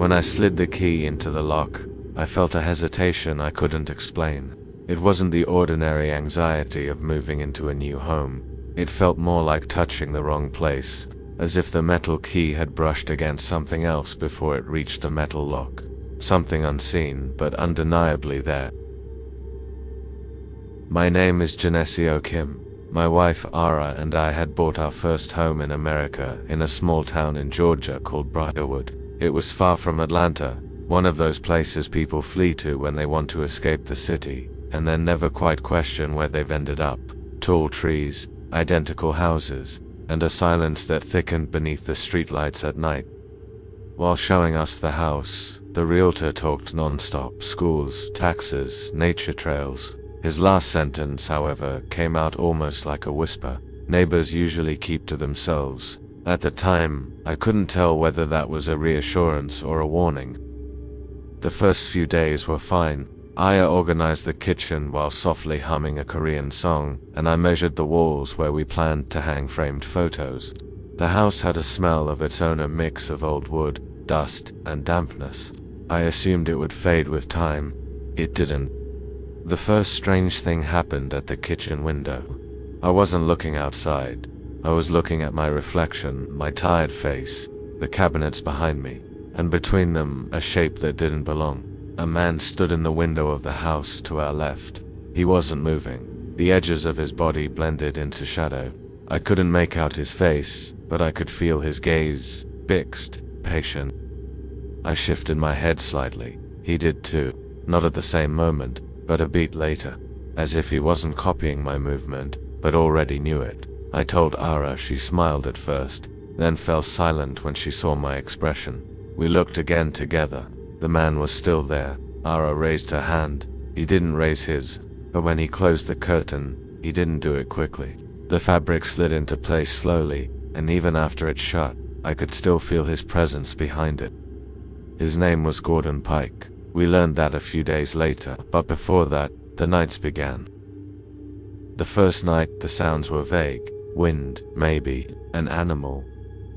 When I slid the key into the lock, I felt a hesitation I couldn't explain. It wasn't the ordinary anxiety of moving into a new home. It felt more like touching the wrong place, as if the metal key had brushed against something else before it reached the metal lock. Something unseen, but undeniably there. My name is Geneseo Kim. My wife Ara and I had bought our first home in America in a small town in Georgia called Briarwood. It was far from Atlanta, one of those places people flee to when they want to escape the city, and then never quite question where they've ended up. Tall trees, identical houses, and a silence that thickened beneath the streetlights at night. While showing us the house, the realtor talked non-stop: schools, taxes, nature trails. His last sentence, however, came out almost like a whisper. Neighbors usually keep to themselves. At the time, I couldn't tell whether that was a reassurance or a warning. The first few days were fine. Aya organized the kitchen while softly humming a Korean song, and I measured the walls where we planned to hang framed photos. The house had a smell of its own, a mix of old wood, dust, and dampness. I assumed it would fade with time. It didn't. The first strange thing happened at the kitchen window. I wasn't looking outside. I was looking at my reflection, my tired face, the cabinets behind me, and between them, a shape that didn't belong. A man stood in the window of the house to our left. He wasn't moving. The edges of his body blended into shadow. I couldn't make out his face, but I could feel his gaze, fixed, patient. I shifted my head slightly. He did too. Not at the same moment, but a beat later. As if he wasn't copying my movement, but already knew it. I told Ara. She smiled at first, then fell silent when she saw my expression. We looked again together. The man was still there. Ara raised her hand. He didn't raise his, but when he closed the curtain, he didn't do it quickly. The fabric slid into place slowly, and even after it shut, I could still feel his presence behind it. His name was Gordon Pike. We learned that a few days later, but before that, the nights began. The first night, the sounds were vague. Wind, maybe, an animal.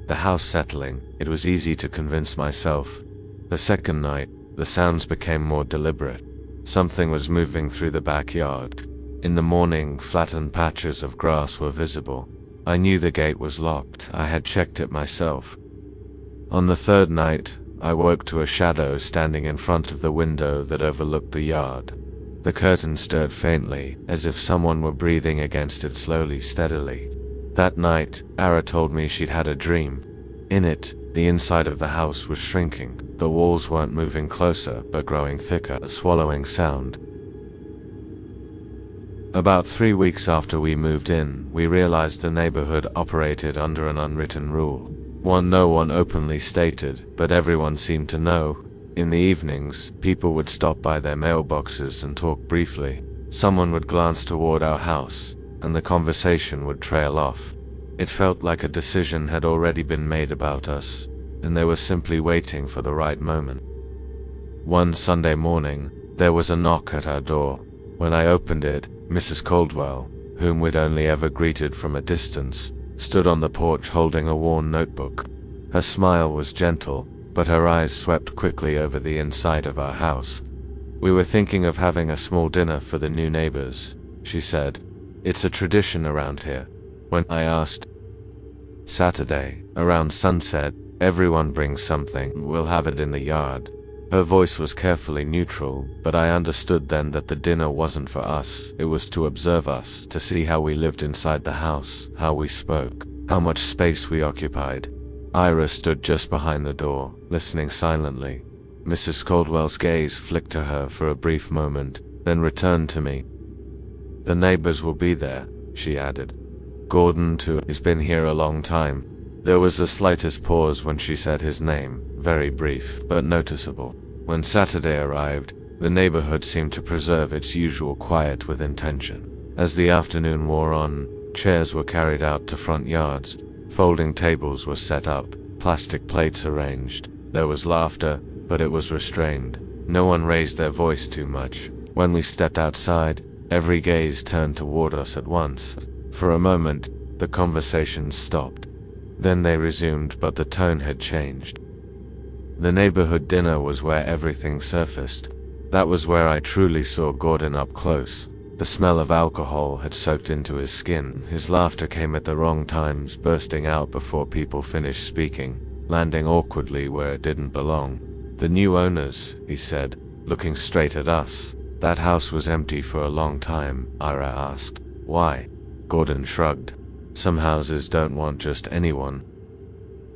The house settling, it was easy to convince myself. The second night, the sounds became more deliberate. Something was moving through the backyard. In the morning, flattened patches of grass were visible. I knew the gate was locked. I had checked it myself. On the third night, I woke to a shadow standing in front of the window that overlooked the yard. The curtain stirred faintly, as if someone were breathing against it slowly, steadily. That night, Ara told me she'd had a dream. In it, the inside of the house was shrinking. The walls weren't moving closer, but growing thicker, a swallowing sound. About 3 weeks after we moved in, we realized the neighborhood operated under an unwritten rule. One no one openly stated, but everyone seemed to know. In the evenings, people would stop by their mailboxes and talk briefly. Someone would glance toward our house, and the conversation would trail off. It felt like a decision had already been made about us, and they were simply waiting for the right moment. One Sunday morning, there was a knock at our door. When I opened it, Mrs. Caldwell, whom we'd only ever greeted from a distance, stood on the porch holding a worn notebook. Her smile was gentle, but her eyes swept quickly over the inside of our house. "We were thinking of having a small dinner for the new neighbors," she said. "It's a tradition around here." When I asked, "Saturday, around sunset, everyone brings something. We'll have it in the yard." Her voice was carefully neutral, but I understood then that the dinner wasn't for us. It was to observe us, to see how we lived inside the house, how we spoke, how much space we occupied. Ira stood just behind the door, listening silently. Mrs. Caldwell's gaze flicked to her for a brief moment, then returned to me. "The neighbors will be there," she added. "Gordon, too, has been here a long time." There was the slightest pause when she said his name, very brief, but noticeable. When Saturday arrived, the neighborhood seemed to preserve its usual quiet with intention. As the afternoon wore on, chairs were carried out to front yards, folding tables were set up, plastic plates arranged. There was laughter, but it was restrained. No one raised their voice too much. When we stepped outside, every gaze turned toward us at once. For a moment, the conversation stopped. Then they resumed, but the tone had changed. The neighborhood dinner was where everything surfaced. That was where I truly saw Gordon up close. The smell of alcohol had soaked into his skin. His laughter came at the wrong times, bursting out before people finished speaking, landing awkwardly where it didn't belong. "The new owners," he said, looking straight at us. "That house was empty for a long time," Ira asked. "Why?" Gordon shrugged. "Some houses don't want just anyone."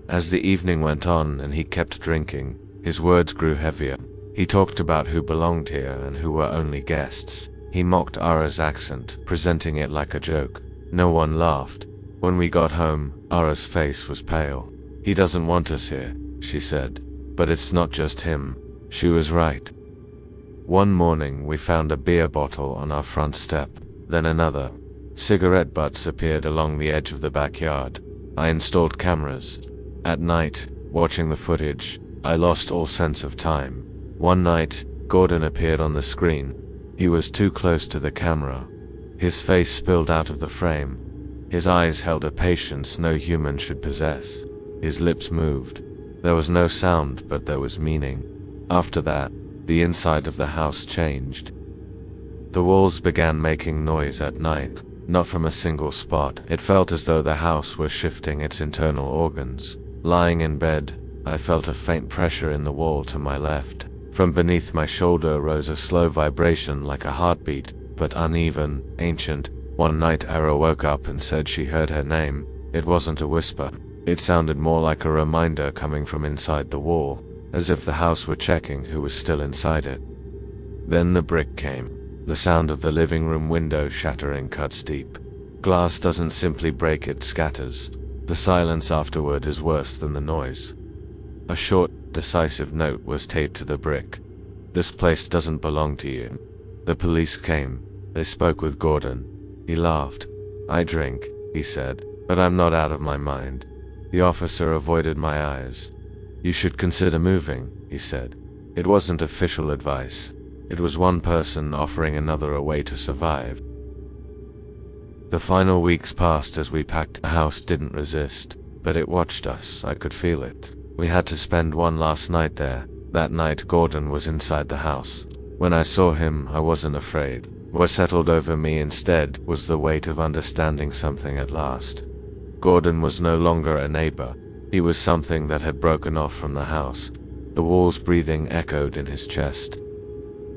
As the evening went on and he kept drinking, his words grew heavier. He talked about who belonged here and who were only guests. He mocked Ara's accent, presenting it like a joke. No one laughed. When we got home, Ara's face was pale. "He doesn't want us here," she said. "But it's not just him." She was right. One morning we found a beer bottle on our front step, then another. Cigarette butts appeared along the edge of the backyard. I installed cameras. At night, watching the footage, I lost all sense of time. One night, Gordon appeared on the screen. He was too close to the camera. His face spilled out of the frame. His eyes held a patience no human should possess. His lips moved. There was no sound, but there was meaning. After that, the inside of the house changed. The walls began making noise at night, not from a single spot. It felt as though the house were shifting its internal organs. Lying in bed, I felt a faint pressure in the wall to my left. From beneath my shoulder rose a slow vibration like a heartbeat, but uneven, ancient. One night Ara woke up and said she heard her name. It wasn't a whisper. It sounded more like a reminder coming from inside the wall, as if the house were checking who was still inside it. Then the brick came. The sound of the living room window shattering cuts deep. Glass doesn't simply break, it scatters. The silence afterward is worse than the noise. A short, decisive note was taped to the brick. "This place doesn't belong to you." The police came. They spoke with Gordon. He laughed. "I drink," he said, "but I'm not out of my mind." The officer avoided my eyes. "You should consider moving," he said. It wasn't official advice. It was one person offering another a way to survive. The final weeks passed as we packed. The house didn't resist, but it watched us. I could feel it. We had to spend one last night there. That night Gordon was inside the house. When I saw him, I wasn't afraid. What settled over me instead was the weight of understanding something at last. Gordon was no longer a neighbor. He was something that had broken off from the house. The walls breathing echoed in his chest.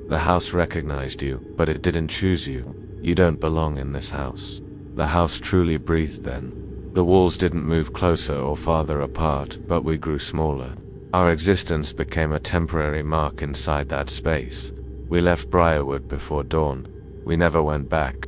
"The house recognized you, but it didn't choose you. You don't belong in this house." The house truly breathed then. The walls didn't move closer or farther apart, but we grew smaller. Our existence became a temporary mark inside that space. We left Briarwood before dawn. We never went back.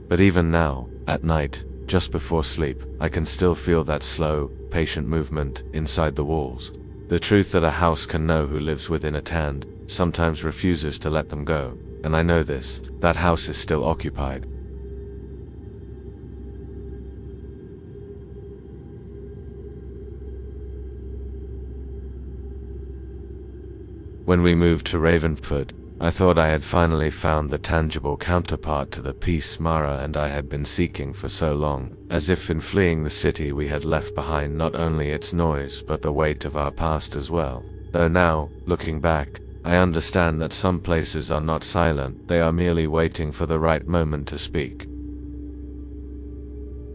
But even now, at night, just before sleep, I can still feel that slow, patient movement inside the walls. The truth that a house can know who lives within it and sometimes refuses to let them go. And I know this, that house is still occupied. When we moved to Ravenford, I thought I had finally found the tangible counterpart to the peace Mara and I had been seeking for so long, as if in fleeing the city we had left behind not only its noise but the weight of our past as well. Though now, looking back, I understand that some places are not silent, they are merely waiting for the right moment to speak.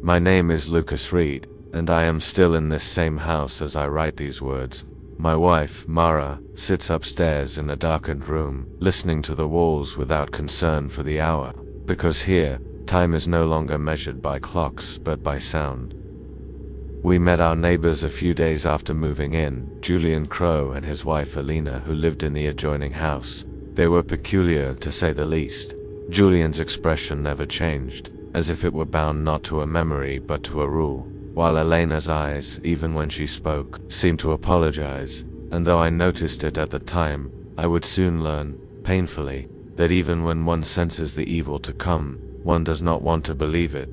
My name is Lucas Reed, and I am still in this same house as I write these words. My wife, Mara, sits upstairs in a darkened room, listening to the walls without concern for the hour, because here, time is no longer measured by clocks but by sound. We met our neighbors a few days after moving in, Julian Crow and his wife Alina, who lived in the adjoining house. They were peculiar, to say the least. Julian's expression never changed, as if it were bound not to a memory but to a rule, while Elena's eyes, even when she spoke, seemed to apologize, and though I noticed it at the time, I would soon learn, painfully, that even when one senses the evil to come, one does not want to believe it.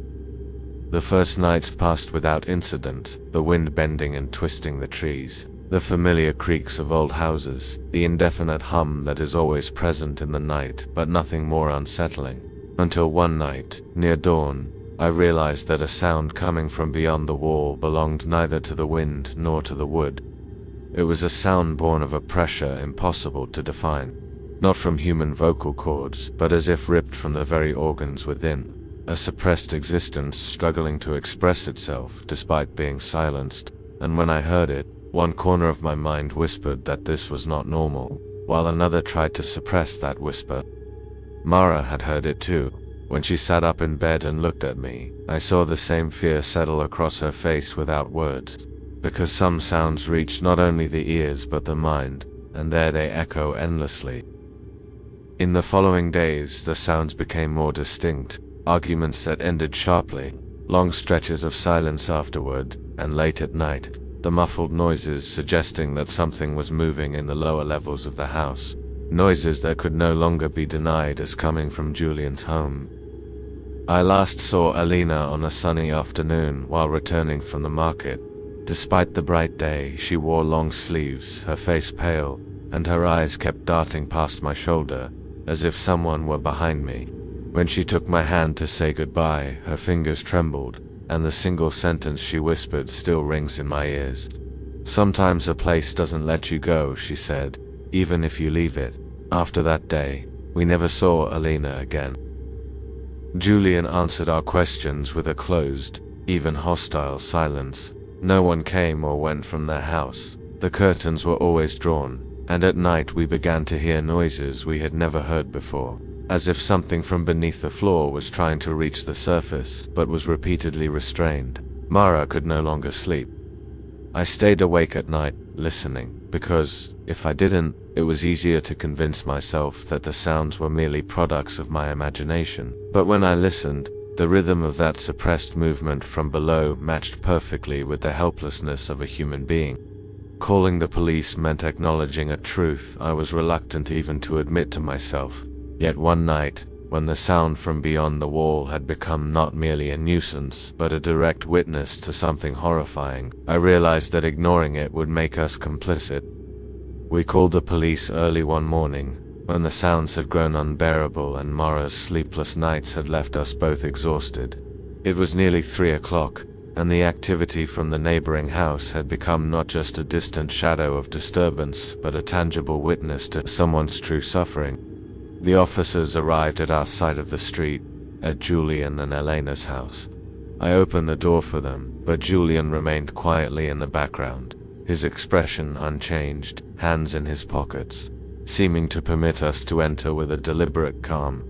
The first nights passed without incident, the wind bending and twisting the trees, the familiar creaks of old houses, the indefinite hum that is always present in the night but nothing more unsettling, until one night, near dawn, I realized that a sound coming from beyond the wall belonged neither to the wind nor to the wood. It was a sound born of a pressure impossible to define. Not from human vocal cords, but as if ripped from the very organs within. A suppressed existence struggling to express itself despite being silenced. And when I heard it, one corner of my mind whispered that this was not normal, while another tried to suppress that whisper. Mara had heard it too. When she sat up in bed and looked at me, I saw the same fear settle across her face without words. Because some sounds reach not only the ears but the mind, and there they echo endlessly. In the following days, the sounds became more distinct, arguments that ended sharply, long stretches of silence afterward, and late at night, the muffled noises suggesting that something was moving in the lower levels of the house, noises that could no longer be denied as coming from Julian's home. I last saw Alina on a sunny afternoon while returning from the market. Despite the bright day, she wore long sleeves, her face pale, and her eyes kept darting past my shoulder, as if someone were behind me. When she took my hand to say goodbye, her fingers trembled, and the single sentence she whispered still rings in my ears. "Sometimes a place doesn't let you go," she said, "even if you leave it." After that day, we never saw Alina again. Julian answered our questions with a closed, even hostile silence. No one came or went from their house. The curtains were always drawn, and at night we began to hear noises we had never heard before, as if something from beneath the floor was trying to reach the surface but was repeatedly restrained. Mara could no longer sleep. I stayed awake at night, listening, because, if I didn't, it was easier to convince myself that the sounds were merely products of my imagination. But when I listened, the rhythm of that suppressed movement from below matched perfectly with the helplessness of a human being. Calling the police meant acknowledging a truth I was reluctant even to admit to myself. Yet one night, when the sound from beyond the wall had become not merely a nuisance, but a direct witness to something horrifying, I realized that ignoring it would make us complicit. We called the police early one morning, when the sounds had grown unbearable and Mara's sleepless nights had left us both exhausted. It was nearly 3 o'clock, and the activity from the neighboring house had become not just a distant shadow of disturbance, but a tangible witness to someone's true suffering. The officers arrived at our side of the street, at Julian and Elena's house. I opened the door for them, but Julian remained quietly in the background, his expression unchanged, hands in his pockets, seeming to permit us to enter with a deliberate calm.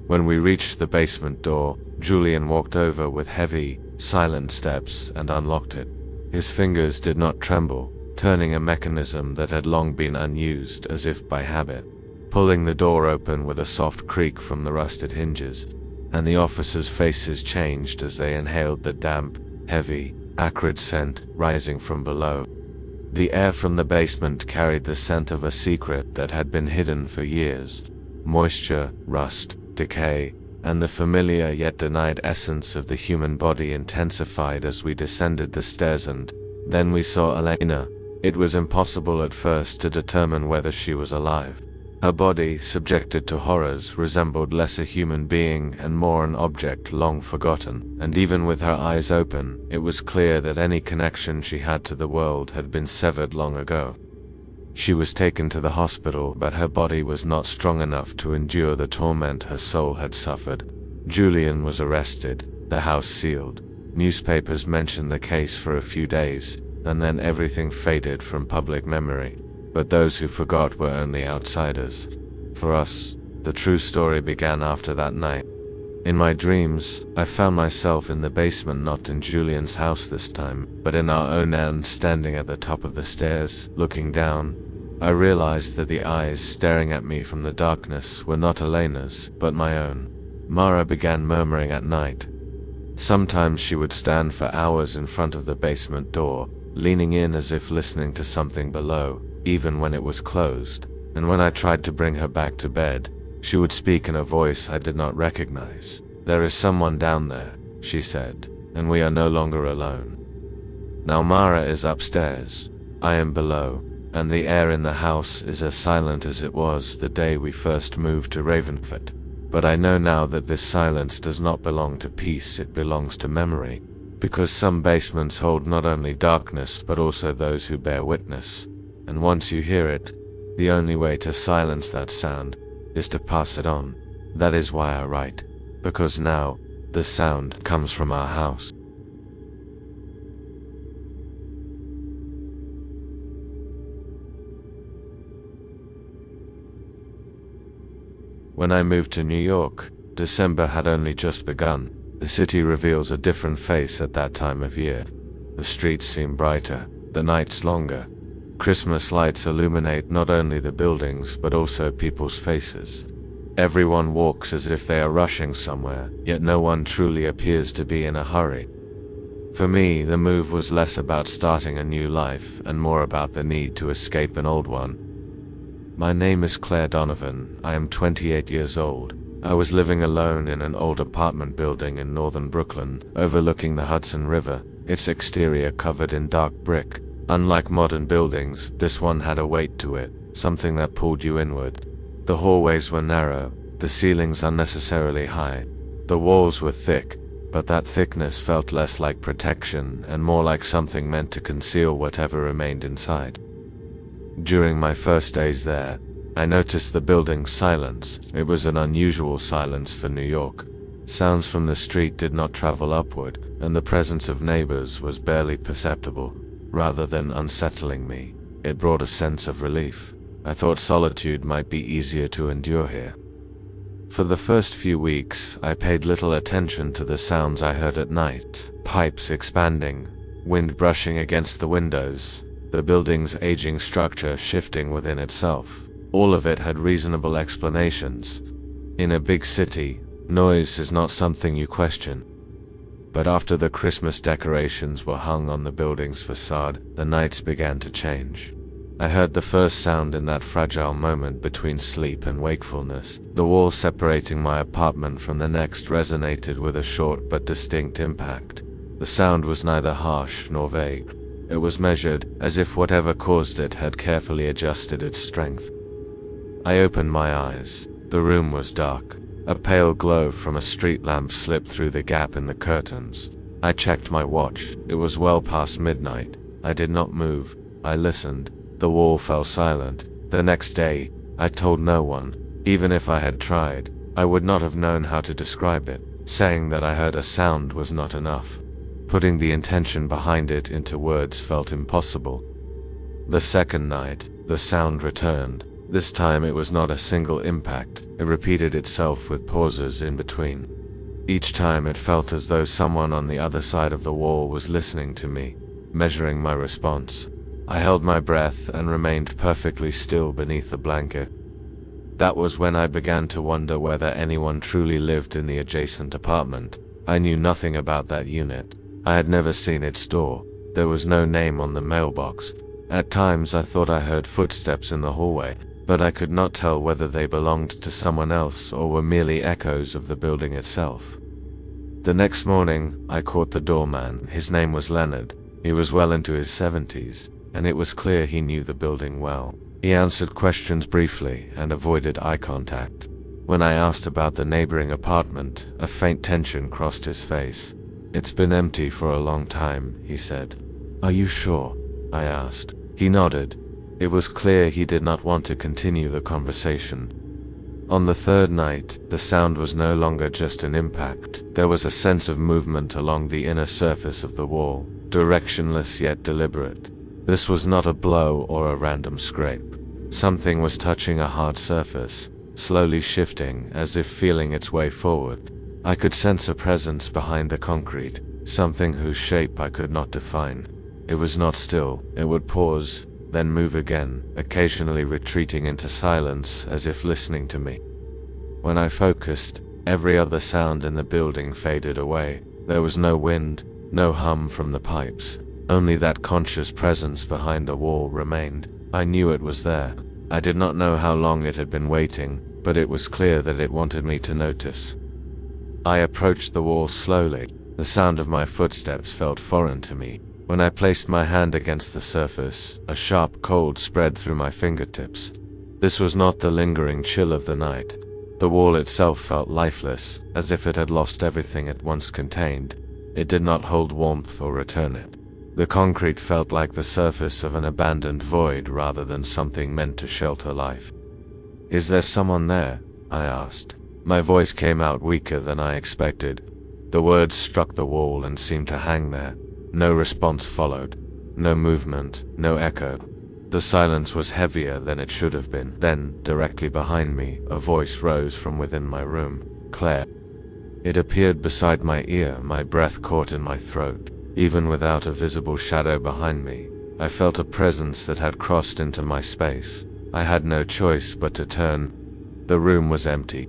When we reached the basement door, Julian walked over with heavy, silent steps and unlocked it. His fingers did not tremble, turning a mechanism that had long been unused as if by habit, pulling the door open with a soft creak from the rusted hinges, and the officers' faces changed as they inhaled the damp, heavy, acrid scent rising from below. The air from the basement carried the scent of a secret that had been hidden for years. Moisture, rust, decay, and the familiar yet denied essence of the human body intensified as we descended the stairs, and then we saw Elena. It was impossible at first to determine whether she was alive. Her body, subjected to horrors, resembled less a human being and more an object long forgotten, and even with her eyes open, it was clear that any connection she had to the world had been severed long ago. She was taken to the hospital, but her body was not strong enough to endure the torment her soul had suffered. Julian was arrested, the house sealed. Newspapers mentioned the case for a few days, and then everything faded from public memory. But those who forgot were only outsiders. For us, the true story began after that night. In my dreams, I found myself in the basement, not in Julian's house this time, but in our own, and standing at the top of the stairs, looking down. I realized that the eyes staring at me from the darkness were not Elena's, but my own. Mara began murmuring at night. Sometimes she would stand for hours in front of the basement door, leaning in as if listening to something below, even when it was closed, and when I tried to bring her back to bed, she would speak in a voice I did not recognize. "There is someone down there," she said, "and we are no longer alone." Now Mara is upstairs, I am below, and the air in the house is as silent as it was the day we first moved to Ravenford. But I know now that this silence does not belong to peace, it belongs to memory, because some basements hold not only darkness but also those who bear witness. and once you hear it, the only way to silence that sound is to pass it on. That is why I write, because now, the sound comes from our house. When I moved to New York, December had only just begun. The city reveals a different face at that time of year. The streets seem brighter, the nights longer. Christmas lights illuminate not only the buildings but also people's faces. Everyone walks as if they are rushing somewhere, yet no one truly appears to be in a hurry. For me, the move was less about starting a new life and more about the need to escape an old one. My name is Claire Donovan. I am 28 years old. I was living alone in an old apartment building in northern Brooklyn, overlooking the Hudson River, its exterior covered in dark brick. Unlike modern buildings, this one had a weight to it, something that pulled you inward. The hallways were narrow, the ceilings unnecessarily high. The walls were thick, but that thickness felt less like protection and more like something meant to conceal whatever remained inside. During my first days there, I noticed the building's silence. It was an unusual silence for New York. Sounds from the street did not travel upward, and the presence of neighbors was barely perceptible. Rather than unsettling me, it brought a sense of relief. I thought solitude might be easier to endure here. For the first few weeks, I paid little attention to the sounds I heard at night. Pipes expanding, wind brushing against the windows, the building's aging structure shifting within itself. All of it had reasonable explanations. In a big city, noise is not something you question. But after the Christmas decorations were hung on the building's facade, the nights began to change. I heard the first sound in that fragile moment between sleep and wakefulness. The wall separating my apartment from the next resonated with a short but distinct impact. The sound was neither harsh nor vague. It was measured, as if whatever caused it had carefully adjusted its strength. I opened my eyes. The room was dark. A pale glow from a street lamp slipped through the gap in the curtains. I checked my watch. It was well past midnight. I did not move. I listened. The wall fell silent. The next day, I told no one. Even if I had tried, I would not have known how to describe it. Saying that I heard a sound was not enough. Putting the intention behind it into words felt impossible. The second night, the sound returned. This time it was not a single impact. It repeated itself with pauses in between. Each time it felt as though someone on the other side of the wall was listening to me, measuring my response. I held my breath and remained perfectly still beneath the blanket. That was when I began to wonder whether anyone truly lived in the adjacent apartment. I knew nothing about that unit. I had never seen its door. There was no name on the mailbox. At times I thought I heard footsteps in the hallway, but I could not tell whether they belonged to someone else or were merely echoes of the building itself. The next morning, I caught the doorman. His name was Leonard. He was well into his 70s, and it was clear he knew the building well. He answered questions briefly and avoided eye contact. When I asked about the neighboring apartment, a faint tension crossed his face. "It's been empty for a long time," he said. "Are you sure?" I asked. He nodded. It was clear he did not want to continue the conversation. On the third night, the sound was no longer just an impact. There was a sense of movement along the inner surface of the wall, directionless yet deliberate. This was not a blow or a random scrape. Something was touching a hard surface, slowly shifting as if feeling its way forward. I could sense a presence behind the concrete, something whose shape I could not define. It was not still. It would pause, then move again, occasionally retreating into silence as if listening to me. When I focused, every other sound in the building faded away. There was no wind, no hum from the pipes. Only that conscious presence behind the wall remained. I knew it was there. I did not know how long it had been waiting, but it was clear that it wanted me to notice. I approached the wall slowly. The sound of my footsteps felt foreign to me. When I placed my hand against the surface, a sharp cold spread through my fingertips. This was not the lingering chill of the night. The wall itself felt lifeless, as if it had lost everything it once contained. It did not hold warmth or return it. The concrete felt like the surface of an abandoned void rather than something meant to shelter life. "Is there someone there?" I asked. My voice came out weaker than I expected. The words struck the wall and seemed to hang there. No response followed. No movement, no echo. The silence was heavier than it should have been. Then, directly behind me, a voice rose from within my room. "Claire." It appeared beside my ear, my breath caught in my throat. Even without a visible shadow behind me, I felt a presence that had crossed into my space. I had no choice but to turn. The room was empty.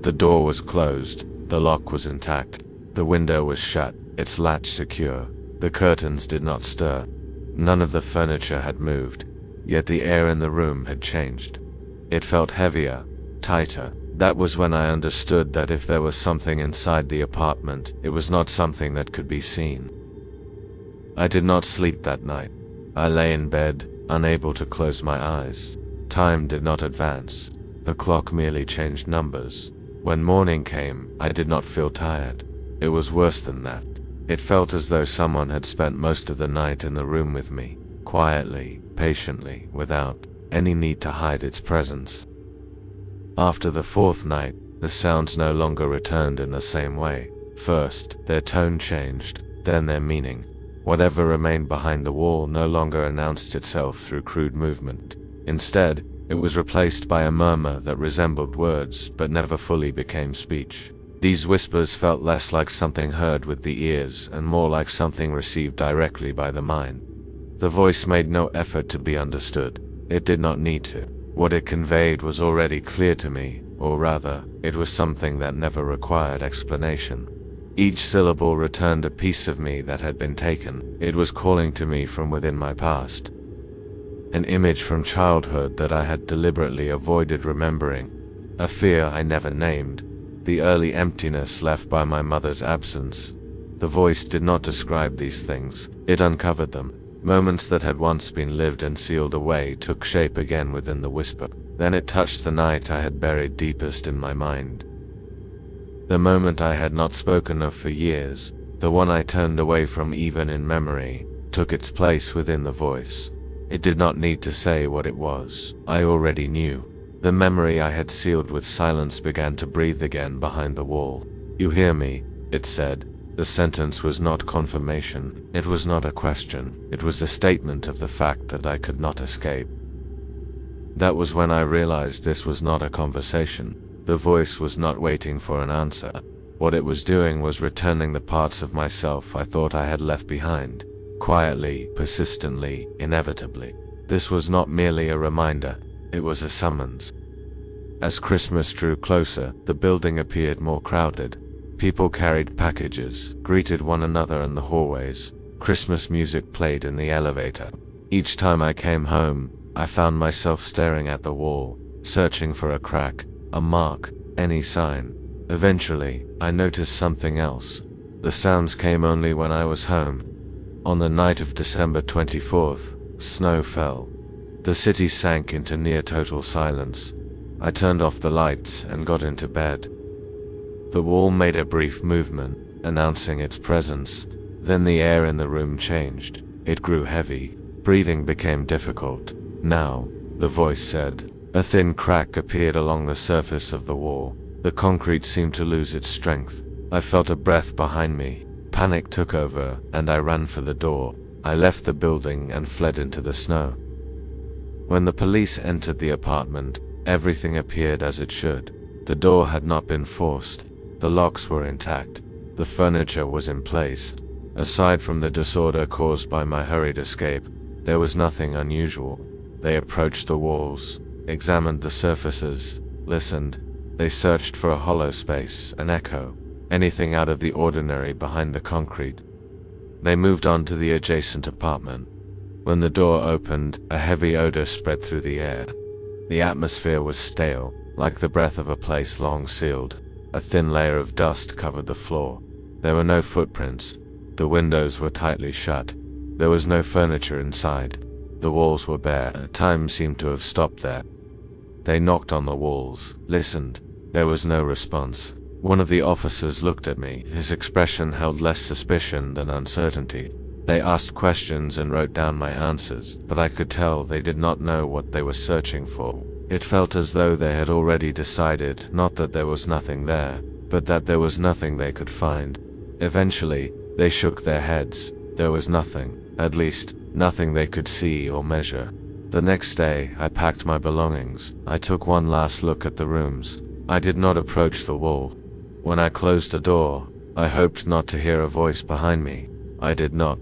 The door was closed. The lock was intact. The window was shut, its latch secure. The curtains did not stir. None of the furniture had moved, yet the air in the room had changed. It felt heavier, tighter. That was when I understood that if there was something inside the apartment, it was not something that could be seen. I did not sleep that night. I lay in bed, unable to close my eyes. Time did not advance. The clock merely changed numbers. When morning came, I did not feel tired. It was worse than that. It felt as though someone had spent most of the night in the room with me, quietly, patiently, without any need to hide its presence. After the fourth night, the sounds no longer returned in the same way. First, their tone changed, then their meaning. Whatever remained behind the wall no longer announced itself through crude movement. Instead, it was replaced by a murmur that resembled words but never fully became speech. These whispers felt less like something heard with the ears and more like something received directly by the mind. The voice made no effort to be understood. It did not need to. What it conveyed was already clear to me, or rather, it was something that never required explanation. Each syllable returned a piece of me that had been taken. It was calling to me from within my past. An image from childhood that I had deliberately avoided remembering. A fear I never named. The early emptiness left by my mother's absence. The voice did not describe these things. It uncovered them. Moments that had once been lived and sealed away took shape again within the whisper. Then it touched the night I had buried deepest in my mind. The moment I had not spoken of for years, the one I turned away from even in memory, took its place within the voice. It did not need to say what it was. I already knew. The memory I had sealed with silence began to breathe again behind the wall. "You hear me?" it said. The sentence was not confirmation. It was not a question. It was a statement of the fact that I could not escape. That was when I realized this was not a conversation. The voice was not waiting for an answer. What it was doing was returning the parts of myself I thought I had left behind. Quietly, persistently, inevitably. This was not merely a reminder. It was a summons. As Christmas drew closer, the building appeared more crowded. People carried packages, greeted one another in the hallways. Christmas music played in the elevator. Each time I came home, I found myself staring at the wall, searching for a crack, a mark, any sign. Eventually, I noticed something else. The sounds came only when I was home. On the night of December 24th, snow fell. The city sank into near total silence. I turned off the lights and got into bed. The wall made a brief movement, announcing its presence. Then the air in the room changed. It grew heavy. Breathing became difficult. "Now," the voice said. A thin crack appeared along the surface of the wall. The concrete seemed to lose its strength. I felt a breath behind me. Panic took over, and I ran for the door. I left the building and fled into the snow. When the police entered the apartment, everything appeared as it should. The door had not been forced. The locks were intact. The furniture was in place. Aside from the disorder caused by my hurried escape, there was nothing unusual. They approached the walls, examined the surfaces, listened. They searched for a hollow space, an echo, anything out of the ordinary behind the concrete. They moved on to the adjacent apartment. When the door opened, a heavy odor spread through the air. The atmosphere was stale, like the breath of a place long sealed. A thin layer of dust covered the floor. There were no footprints. The windows were tightly shut. There was no furniture inside. The walls were bare. Time seemed to have stopped there. They knocked on the walls, listened. There was no response. One of the officers looked at me. His expression held less suspicion than uncertainty. They asked questions and wrote down my answers, but I could tell they did not know what they were searching for. It felt as though they had already decided, not that there was nothing there, but that there was nothing they could find. Eventually, they shook their heads. There was nothing, at least, nothing they could see or measure. The next day, I packed my belongings. I took one last look at the rooms. I did not approach the wall. When I closed the door, I hoped not to hear a voice behind me. I did not.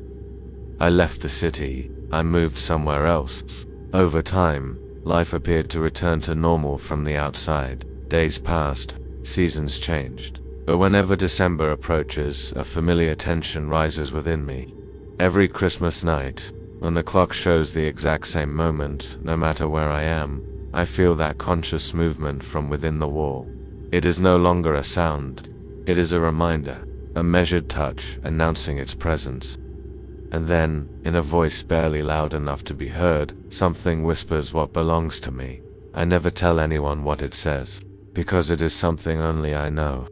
I left the city. I moved somewhere else. Over time, life appeared to return to normal from the outside. Days passed, seasons changed. But whenever December approaches, a familiar tension rises within me. Every Christmas night, when the clock shows the exact same moment, no matter where I am, I feel that conscious movement from within the wall. It is no longer a sound. It is a reminder, a measured touch announcing its presence. And then, in a voice barely loud enough to be heard, something whispers what belongs to me. I never tell anyone what it says, because it is something only I know.